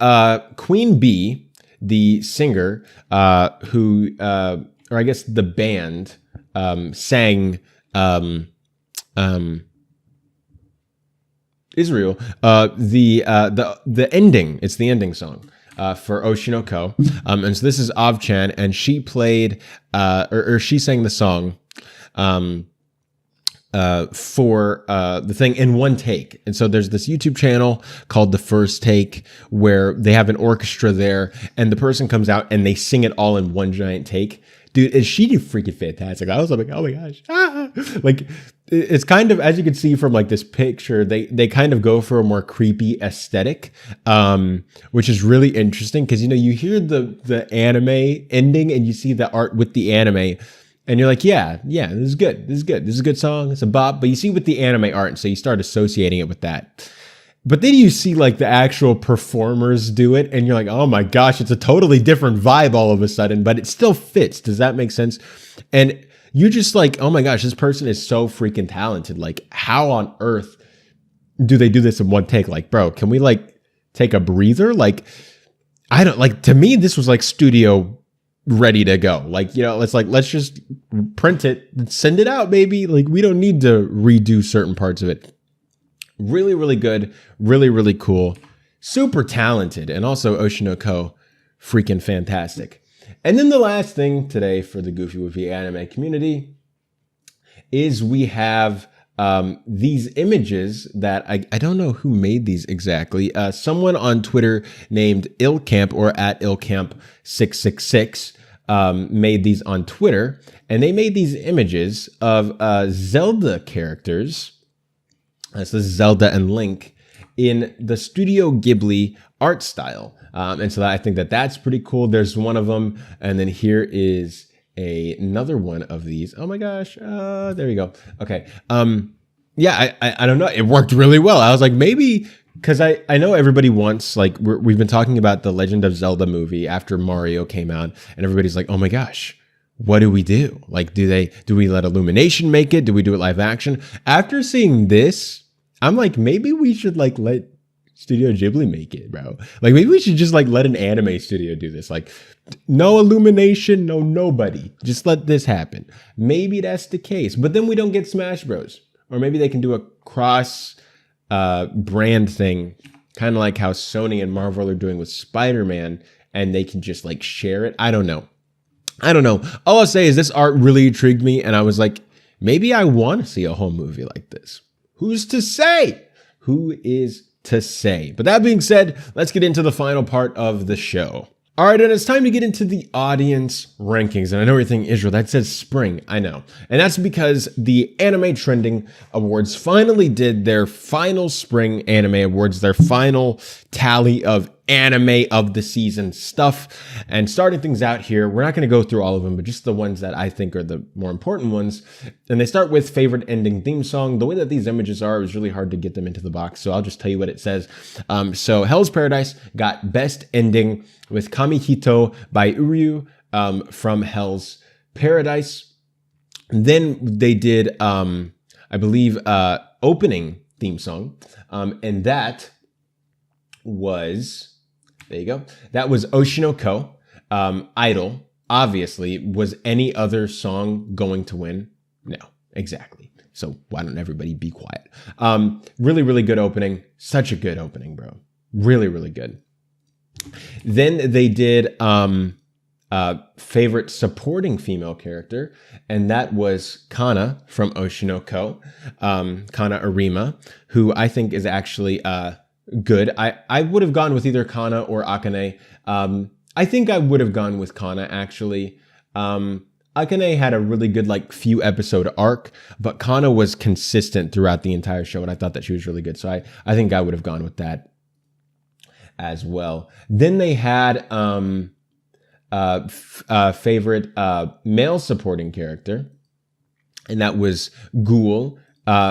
[SPEAKER 1] Queen Bee, the singer who, or I guess the band, sang Israel, the ending. It's the ending song for Oshinoko. And so this is Av-chan, and she played or she sang the song for the thing in one take. And so there's this YouTube channel called The First Take where they have an orchestra there and the person comes out and they sing it all in one giant take. Dude, is she freaking fantastic? I was like, oh my gosh. Like, it's kind of, as you can see from like this picture, they kind of go for a more creepy aesthetic, which is really interesting because, you know, you hear the anime ending and you see the art with the anime and you're like, yeah, this is good. This is a good song. It's a bop. But you see with the anime art, and so you start associating it with that. But then you see like the actual performers do it and you're like, oh my gosh, it's a totally different vibe all of a sudden, but it still fits. Does that make sense? And you're just like, oh my gosh, this person is so freaking talented. Like, how on earth do they do this in one take? Like, bro, can we like take a breather? Like, I don't like, to me, this was like studio ready to go. Like, you know, it's like, let's just print it and send it out, baby. Like, we don't need to redo certain parts of it. Really, really good. Really, really cool. Super talented. And also Oshinoko, freaking fantastic. And then the last thing today for the Goofy Woofy anime community is we have these images that I don't know who made these exactly. Someone on Twitter named Ilcamp or at Ilcamp666 made these on Twitter. And they made these images of Zelda characters. So this is Zelda and Link in the Studio Ghibli art style. And so I think that that's pretty cool. There's one of them. And then here is another one of these. Oh my gosh. There we go. Okay. Yeah, I don't know. It worked really well. I was like, maybe because I know everybody wants, like, we've been talking about the Legend of Zelda movie after Mario came out. And everybody's like, oh my gosh. What do we do? Like, do we let Illumination make it? Do we do it live action? After seeing this, I'm like, maybe we should like let Studio Ghibli make it, bro. Like, maybe we should just like let an anime studio do this. Like, no Illumination, no nobody. Just let this happen. Maybe that's the case. But then we don't get Smash Bros. Or maybe they can do a cross brand thing, kind of like how Sony and Marvel are doing with Spider-Man, and they can just like share it. I don't know. All I'll say is this art really intrigued me, and I was like, maybe I want to see a whole movie like this. Who's to say? Who is to say? But that being said, let's get into the final part of the show. All right, and it's time to get into the audience rankings. And I know everything Israel, that says spring, I know. And that's because the Anime Trending Awards finally did their final spring anime awards, their final tally of anime of the season stuff. And starting things out here, we're not going to go through all of them, but just the ones that I think are the more important ones. And they start with favorite ending theme song. The way that these images are, it was really hard to get them into the box. So I'll just tell you what it says. So Hell's Paradise got best ending with Kamihito by Uryu from Hell's Paradise. Then they did, I believe, opening theme song. And that was... There you go. That was Oshinoko. Idol, obviously. Was any other song going to win? No, exactly. So why don't everybody be quiet? Really, really good opening. Such a good opening, bro. Really, really good. Then they did favorite supporting female character, and that was Kana from Oshinoko, Kana Arima, who I think is actually good. I would have gone with either Kana or Akane. I think I would have gone with Kana, actually. Akane had a really good few episode arc, but Kana was consistent throughout the entire show, and I thought that she was really good. So I think I would have gone with that as well. Then they had favorite male supporting character, and that was Ghoul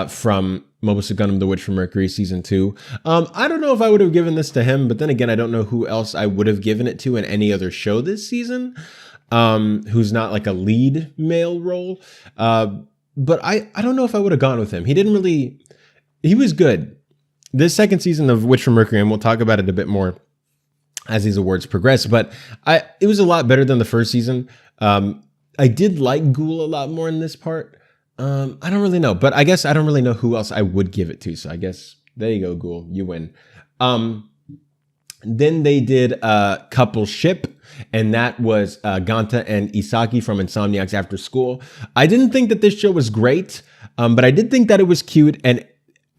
[SPEAKER 1] from Mobile Suit Gundam: The Witch from Mercury Season 2. I don't know if I would have given this to him, but then again, I don't know who else I would have given it to in any other show this season. Who's not a lead male role. But I don't know if I would have gone with him. He was good. This second season of Witch from Mercury, and we'll talk about it a bit more as these awards progress, but it was a lot better than the first season. I did like Ghoul a lot more in this part. I don't really know, but I guess I don't really know who else I would give it to. So I guess there you go, Ghoul, you win. Then they did couple ship, and that was Ganta and Isaki from Insomniacs After School. I didn't think that this show was great, but I did think that it was cute, and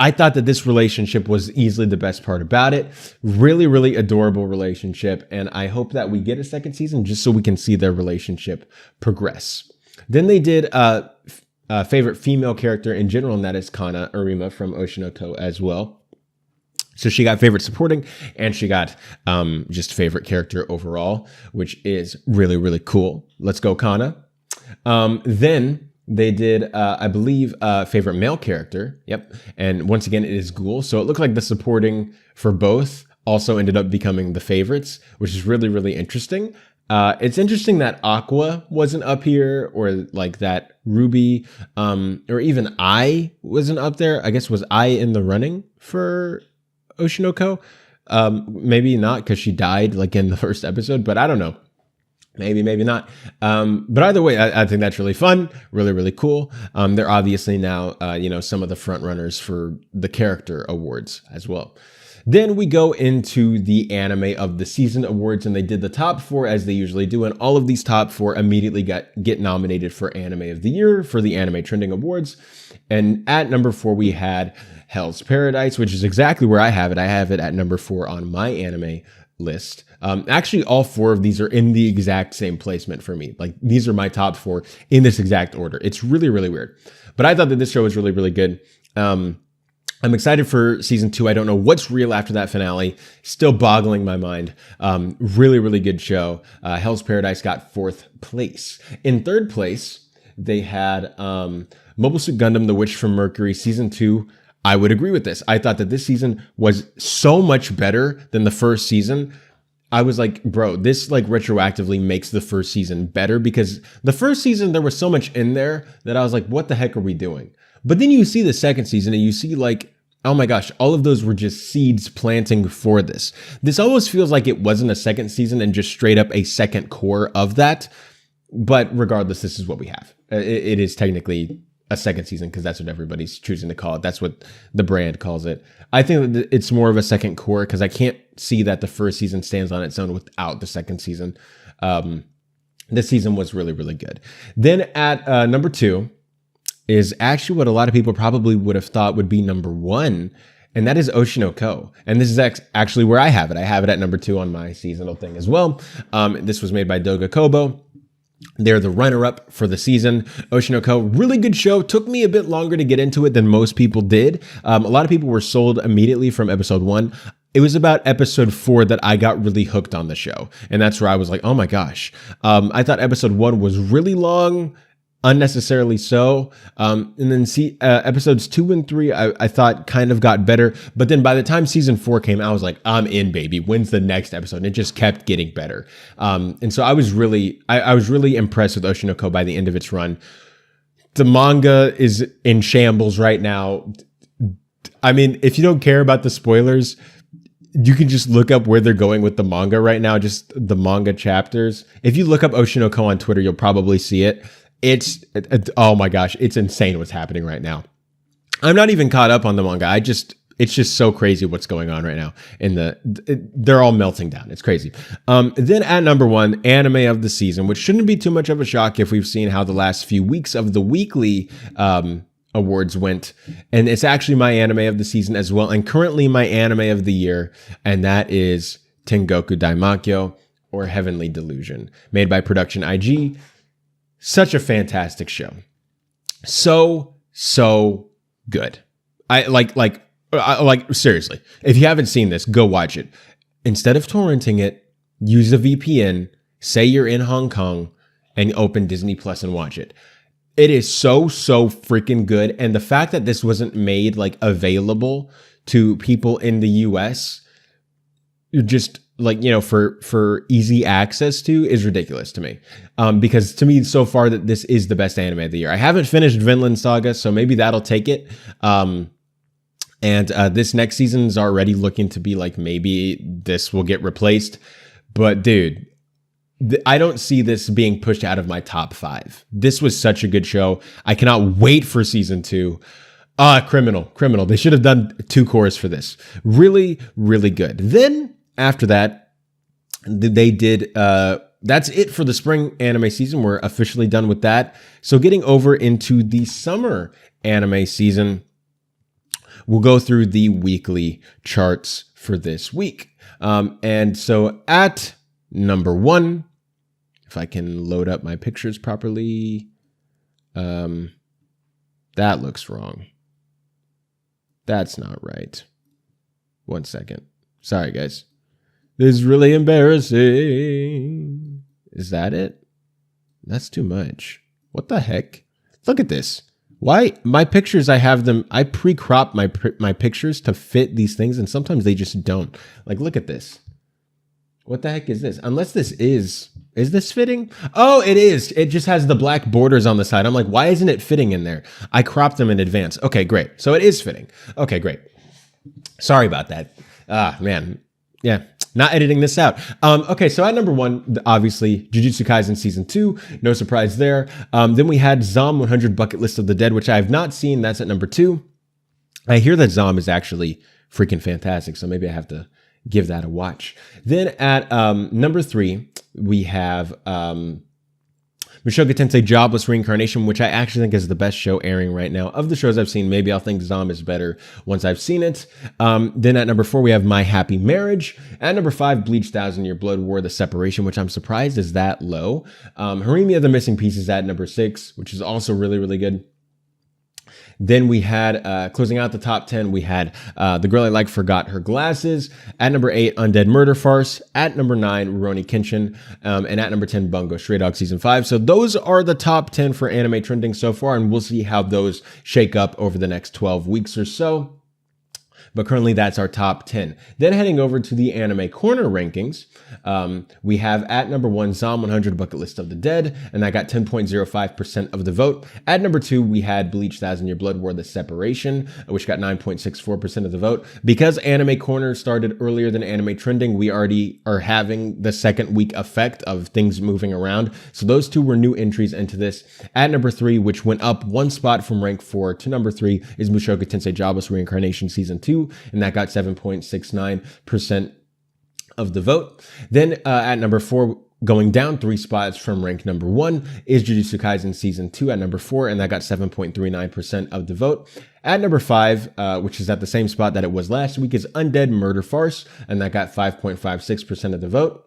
[SPEAKER 1] I thought that this relationship was easily the best part about it. Really, really adorable relationship, and I hope that we get a second season just so we can see their relationship progress. Then they did favorite female character in general, and that is Kana Arima from Oshinoko as well. So she got favorite supporting, and she got just favorite character overall, which is really, really cool. Let's go, Kana. Then they did, I believe, favorite male character. Yep. And once again, it is Ghoul. So it looked like the supporting for both also ended up becoming the favorites, which is really, really interesting. It's interesting that Aqua wasn't up here, or that Ruby, or even I wasn't up there. I guess, was I in the running for Oshinoko? Maybe not, because she died in the first episode, but I don't know. Maybe not. But either way, I think that's really fun, really, really cool. They're obviously now, some of the front runners for the character awards as well. Then we go into the anime of the season awards, and they did the top 4 as they usually do, and all of these top 4 immediately get nominated for Anime of the Year for the Anime Trending Awards. And at number 4, we had Hell's Paradise, which is exactly where I have it. I have it at number 4 on my anime list. Actually, all 4 of these are in the exact same placement for me. These are my top 4 in this exact order. It's really, really weird. But I thought that this show was really, really good. I'm excited for season 2. I don't know what's real after that finale. Still boggling my mind. Really, really good show. Hell's Paradise got 4th place. In 3rd place, they had Mobile Suit Gundam: The Witch from Mercury Season 2. I would agree with this. I thought that this season was so much better than the first season. I was like, bro, this retroactively makes the first season better, because the first season there was so much in there that I was like, what the heck are we doing? But then you see the second season and you see oh my gosh, all of those were just seeds planting for this. This almost feels like it wasn't a second season and just straight up a second core of that. But regardless, this is what we have. It is technically a second season because that's what everybody's choosing to call it. That's what the brand calls it. I think that it's more of a second core because I can't see that the first season stands on its own without the second season. This season was really, really good. Then at number 2 is actually what a lot of people probably would have thought would be number 1, and that is Oshinoko. And this is actually where I have it. I have it at number 2 on my seasonal thing as well. This was made by Doga Kobo. They're the runner-up for the season. Oshinoko, really good show. Took me a bit longer to get into it than most people did. A lot of people were sold immediately from episode 1. It was about episode 4 that I got really hooked on the show. And that's where I was like, oh my gosh. I thought episode 1 was really long, unnecessarily so. And then episodes 2 and 3, I thought kind of got better. But then by the time season 4 came, I was like, I'm in, baby. When's the next episode? And it just kept getting better. And so I was really impressed with Oshinoko by the end of its run. The manga is in shambles right now. I mean, if you don't care about the spoilers, you can just look up where they're going with the manga right now, just the manga chapters. If you look up Oshinoko on Twitter, you'll probably see it. Oh my gosh, it's insane what's happening right now. I'm not even caught up on the manga. I just it's just so crazy what's going on right now. They're all melting down. It's crazy. Then at number 1, anime of the season, which shouldn't be too much of a shock if we've seen how the last few weeks of the weekly awards went. And it's actually my anime of the season as well, and currently my anime of the year, and that is Tengoku Daimakyo, or Heavenly Delusion, made by Production IG. Such a fantastic show. So good. I like seriously. If you haven't seen this, go watch it. Instead of torrenting it, use a VPN, say you're in Hong Kong, and open Disney Plus and watch it. It is so freaking good. And the fact that this wasn't made like available to people in the US, just like, you know, for easy access to, is ridiculous to me. Because to me, so far, that this is the best anime of the year. I haven't finished Vinland Saga, so maybe that'll take it. And this next season is already looking to be like, maybe this will get replaced. But dude, I don't see this being pushed out of my top 5. This was such a good show. I cannot wait for season 2. Criminal. They should have done 2 cores for this. Really good. Then after that, they did, that's it for the spring anime season. We're officially done with that. So getting over into the summer anime season, we'll go through the weekly charts for this week. And so at number 1, if I can load up my pictures properly, that looks wrong. That's not right. 1 second. Sorry, guys. This is really embarrassing. Is that it? That's too much. What the heck? Look at this. Why? My pictures, I have them, I pre-crop my pictures to fit these things, and sometimes they just don't. Like, look at this. What the heck is this? Unless this is this fitting? Oh, it is. It just has the black borders on the side. I'm like, why isn't it fitting in there? I cropped them in advance. Okay, great. So it is fitting. Okay, great. Sorry about that. Man. Yeah. Not editing this out. Okay, so at number 1, obviously, Jujutsu Kaisen Season 2. No surprise there. Then we had Zom 100 Bucket List of the Dead, which I have not seen. That's at number 2. I hear that Zom is actually freaking fantastic, so maybe I have to give that a watch. Then at number 3, we have Mushoku Tensei Jobless Reincarnation, which I actually think is the best show airing right now. Of the shows I've seen, maybe I'll think Zom is better once I've seen it. Then at number 4, we have My Happy Marriage. At number 5, Bleach 1,000 Year Blood War, The Separation, which I'm surprised is that low. Haremia The Missing Pieces at number 6, which is also really good. Then we had, closing out the top 10, we had The Girl I Like Forgot Her Glasses. At number 8, Undead Murder Farce. At number 9, Rurouni Kenshin. And at number 10, Bungo Stray Dog Season 5. So those are the top 10 for anime trending so far, and we'll see how those shake up over the next 12 weeks or so. But currently, that's our top 10. Then heading over to the Anime Corner rankings, we have at number 1, Zom 100 Bucket List of the Dead, and that got 10.05% of the vote. At number 2, we had Bleach 1,000 Year Blood War, The Separation, which got 9.64% of the vote. Because Anime Corner started earlier than Anime Trending, we already are having the second week effect of things moving around. So those 2 were new entries into this. At number 3, which went up 1 spot from rank 4 to number 3, is Mushoku Tensei Jobless Reincarnation Season 2, and that got 7.69% of the vote. Then at number 4, going down 3 spots from rank number 1, is Jujutsu Kaisen Season 2 at number 4, and that got 7.39% of the vote. At number 5, which is at the same spot that it was last week, is Undead Murder Farce, and that got 5.56% of the vote.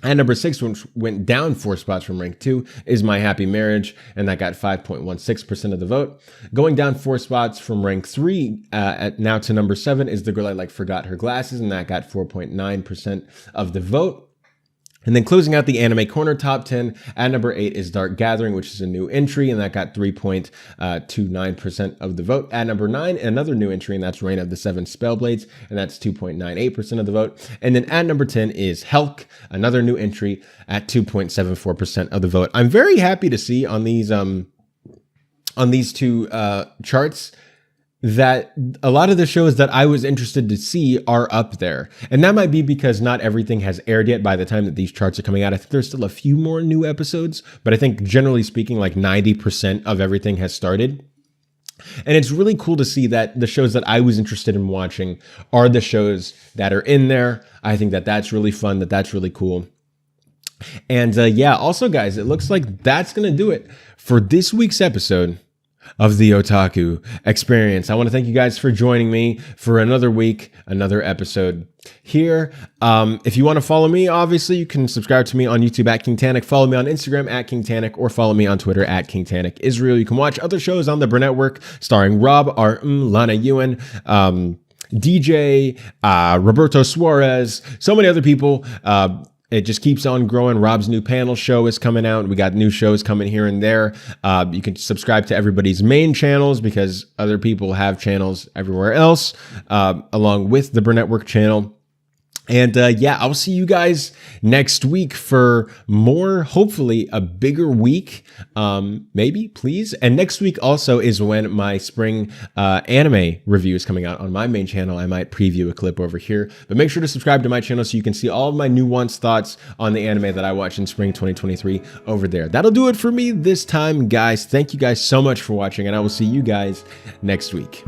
[SPEAKER 1] At number 6, which went down 4 spots from rank 2, is My Happy Marriage, and that got 5.16% of the vote. Going down 4 spots from rank 3, now to number 7, is The Girl I Like Forgot Her Glasses, and that got 4.9% of the vote. And then closing out the Anime Corner top 10, at number 8 is Dark Gathering, which is a new entry, and that got 3.29% of the vote. At number 9, another new entry, and that's Reign of the Seven Spellblades, and that's 2.98% of the vote. And then at number 10 is Helk, another new entry, at 2.74% of the vote. I'm very happy to see on these 2 charts that a lot of the shows that I was interested to see are up there. And that might be because not everything has aired yet by the time that these charts are coming out. I think there's still a few more new episodes, but I think generally speaking, like 90% of everything has started. And it's really cool to see that the shows that I was interested in watching are the shows that are in there. I think that that's really fun, that that's really cool. And yeah, also guys, it looks like that's going to do it for this week's episode of the Otaku Experience. I want to thank you guys for joining me for another week, another episode here. If you want to follow me, obviously you can subscribe to me on YouTube at Kingtanic, follow me on Instagram at Kingtanic, or follow me on Twitter at Kingtanic Israel. You can watch other shows on the Bur Network starring Rob Artem, Lana Ewan, DJ, Roberto Suarez, so many other people. It just keeps on growing. Rob's new panel show is coming out. We got new shows coming here and there. You can subscribe to everybody's main channels because other people have channels everywhere else, along with the Bur Network channel. And yeah, I'll see you guys next week for more, hopefully a bigger week, maybe, please. And next week also is when my spring anime review is coming out on my main channel. I might preview a clip over here, but make sure to subscribe to my channel so you can see all of my nuanced thoughts on the anime that I watched in spring 2023 over there. That'll do it for me this time, guys. Thank you guys so much for watching, and I will see you guys next week.